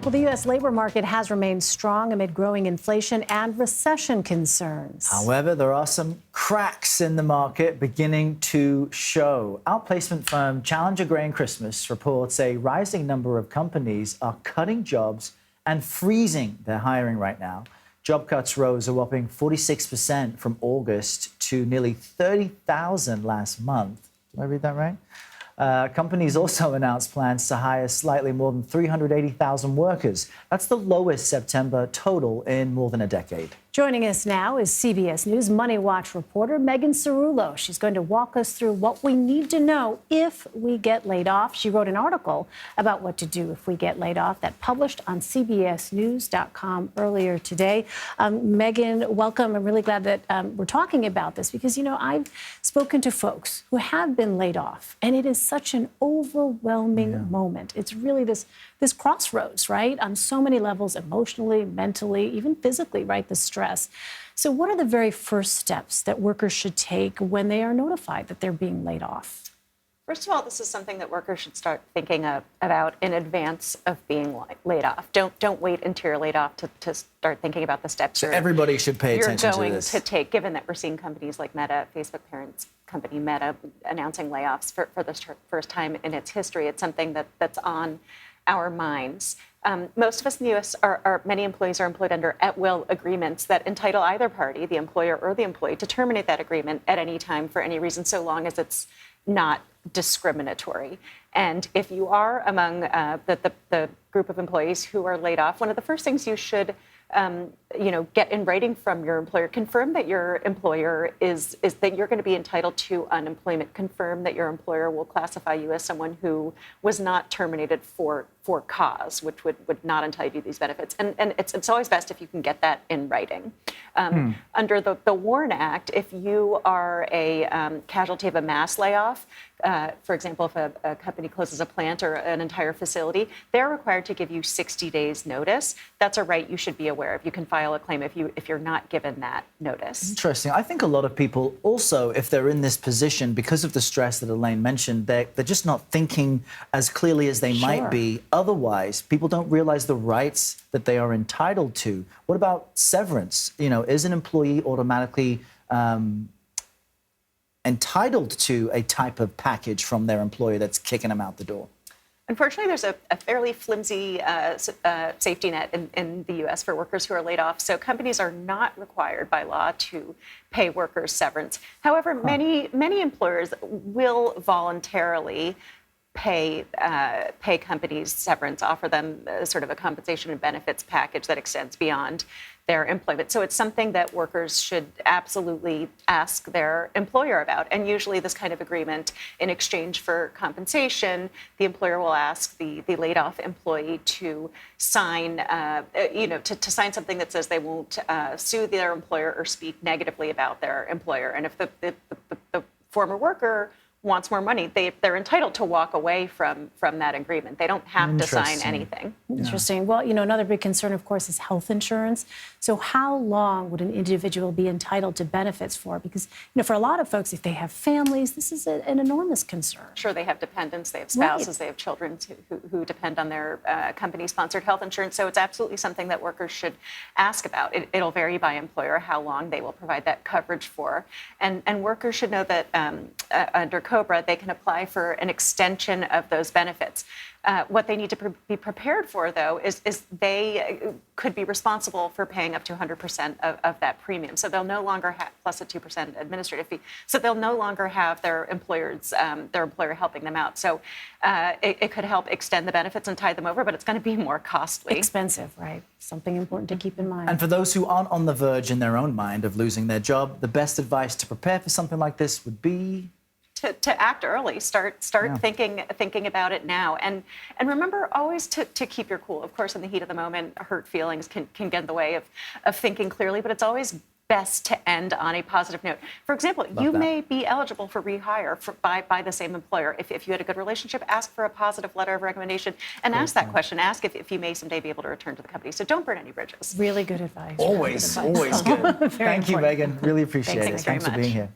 Well, the U.S. labor market has remained strong amid growing inflation and recession concerns. However, there are some cracks in the market beginning to show. Outplacement firm Challenger Gray and Christmas reports a rising number of companies are cutting jobs and freezing their hiring right now. Job cuts rose a whopping 46% from August to nearly 30,000 last month. Did I read that right? Companies also announced plans to hire slightly more than 380,000 workers. That's the lowest September total in more than a decade. Joining us now is CBS News MoneyWatch reporter Megan Cerullo. She's going to walk us through what we need to know if we get laid off. She wrote an article about what to do if we get laid off that published on CBSNews.com earlier today. Megan, welcome. I'm really glad that we're talking about this because, you know, I've spoken to folks who have been laid off, and it is such an overwhelming moment. It's really this crossroads, right? On so many levels, emotionally, mentally, even physically, right? The stress. So what are the very first steps that workers should take when they are notified that they're being laid off? First of all, this is something that workers should start thinking about in advance of being laid off. Don't wait until you're laid off to start thinking about the steps so everybody should pay attention to this. You're going to take, given that we're seeing companies like Meta, Facebook parent company Meta, announcing layoffs for the first time in its history. It's something that's on our minds. Most of us in the U.S. many employees are employed under at-will agreements that entitle either party, the employer or the employee, to terminate that agreement at any time for any reason, so long as it's not discriminatory. And if you are among the group of employees who are laid off, one of the first things you should get in writing from your employer, confirm that your employer is that you're going to be entitled to unemployment. Confirm that your employer will classify you as someone who was not terminated for cause, which would not entitle you to these benefits. And it's always best if you can get that in writing. Under the WARN Act, if you are a casualty of a mass layoff, for example, if a company closes a plant or an entire facility, they're required to give you 60 days notice. That's a right you should be aware of. You can file a claim if you're not given that notice. Interesting. I think a lot of people also, if they're in this position, because of the stress that Elaine mentioned, they're just not thinking as clearly as they might be. Otherwise, people don't realize the rights that they are entitled to. What about severance? You know, is an employee automatically entitled to a type of package from their employer that's kicking them out the door? Unfortunately, there's a fairly flimsy safety net in the U.S. for workers who are laid off. So companies are not required by law to pay workers severance. However, many employers will voluntarily pay companies severance, offer them sort of a compensation and benefits package that extends beyond their employment. So it's something that workers should absolutely ask their employer about. And usually this kind of agreement, in exchange for compensation, the employer will ask the laid off employee to sign, to sign something that says they won't sue their employer or speak negatively about their employer. And if the former worker wants more money, they're entitled to walk away from that agreement. They don't have to sign anything. Interesting. Well, you know, another big concern, of course, is health insurance. So how long would an individual be entitled to benefits for? Because, you know, for a lot of folks, if they have families, this is an enormous concern. Sure, they have dependents, they have spouses, they have children who depend on their company-sponsored health insurance. So it's absolutely something that workers should ask about. It'll vary by employer how long they will provide that coverage for. And workers should know that under COBRA, they can apply for an extension of those benefits. What they need to be prepared for, though, is they could be responsible for paying up to 100% of that premium. So they'll no longer have, plus a 2% administrative fee. So they'll no longer have their employer helping them out. So it could help extend the benefits and tide them over, but it's going to be more costly. Expensive, right? Something important to keep in mind. And for those who aren't on the verge in their own mind of losing their job, the best advice to prepare for something like this would be to act early, start thinking about it now, and remember always to keep your cool. Of course, in the heat of the moment, hurt feelings can get in the way of thinking clearly, but it's always best to end on a positive note. For example, you may be eligible for rehire by the same employer. If you had a good relationship, ask for a positive letter of recommendation and ask that question. Ask if you may someday be able to return to the company. So don't burn any bridges. Really good advice. Always good. Thank you, Megan. Really appreciate it. Thanks very much. Thanks for being here.